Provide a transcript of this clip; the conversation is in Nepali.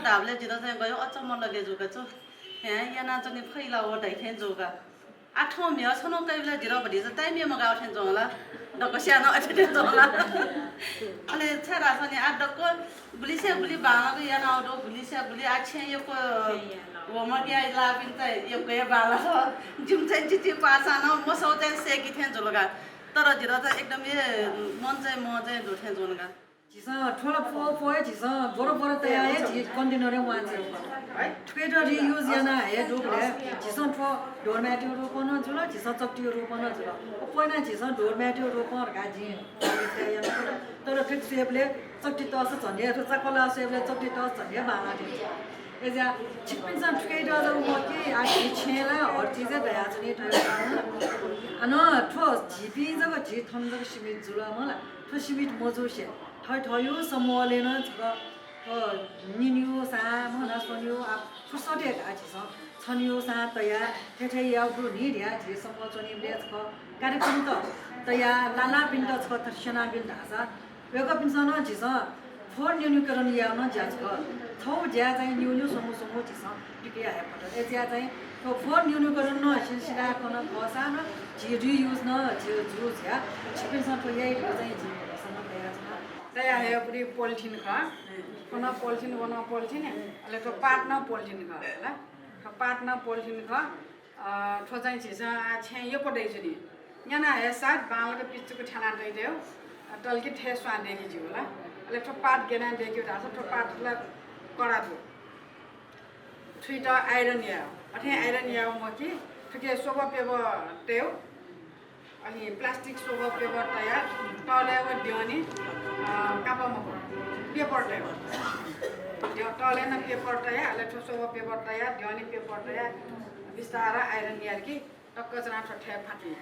डाबले जिरो चाहिँ गयो अचम्म लगे जोगा छु यहाँ यहाँ नाचनी फैला हो ढाइखेन जोगा आठौँ मिया छनौ कैबले जिरो बढी चाहिँ ताइ मिया मगाउ ठेन जोला डको सानो अठे जोला अले छरा छनी आ डको बुलिसे बुली बाङको यहाँ आउडो बुलिसे बुली आछे यो को वमा के आइला पिन चाहिँ यो गए बाला छ जुम चाहिँ चिची पासा न मसौ चाहिँ सेकी थेन जोलगा तर जिरो चाहिँ एकदम मन चाहिँ म चाहिँ दुठे जोलगा 지서 ठोला 포에 지서 보로 때에 지 컨테너에 완전 트레이더 리유즈야나 해 도그래 지서 포 도르매티오로 코너 줄어 지서 쩍티오로 코너 줄어 포에나 지서 도르매티오로 코너 가지 때야나 तर फिक्सेबले 쩍티 떠서 전에 또 짜콜라세블레 쩍티 떠서 전에 말아지 이제 치킨산 트레이더도 뭐지 아기 체라 어디서 돼야지 돼요 아너 투 지비 저거 지 탐적 시민 줄어면 투 시민 뭐조시 थयो समूहले न निन्यु सा मन सोन्यु आ फुसटे गाछि छन्यु सा तया ठेठे याउ निड्या जे समूह चनि बेच ख कार्यक्रम त तया लाला पिण्ड छ तर्शना बिल धासा वेग पिन्छन जिस फोर न्यूनीकरण या न जाच ख थौ ज्या चाहिँ न्यून्यु समूह जिस टिकिया है पट ए ज्या चाहिँ तो फोर न्यूनीकरण न सिलसिला कोन खसा न जे रियुज न जे जुज या छिपिन्छ तो यही चाहिँ जे तया है पूरी पॉलिथीन का कोना पॉलिथीन बना पॉलिथीन अले तो पार्टनर पॉलिथीन का ल तो पार्टनर पॉलिथीन का थो चाहिँ छिस आ छे यो पडै छनी याना है साथ बांग के पिच्चु को छाना दे देउ तल के ठे स्वान देखि जिउ ल अले तो पार्ट गेना देखि दास तो पार्ट ल करा दो थ्रीटा आयरन या अथे आयरन या म कि ठके सोबा पेबो तेउ अनि प्लास्टिक सोबा पेबो तयार तले व दियोनी कापामा पेपर तयार त्यो तले न पेपर तयार अले सोबा पेपर तयार दियोनी पेपर तयार बिस्तारा आयरन यार कि टक्क जना ठठ्या फाटी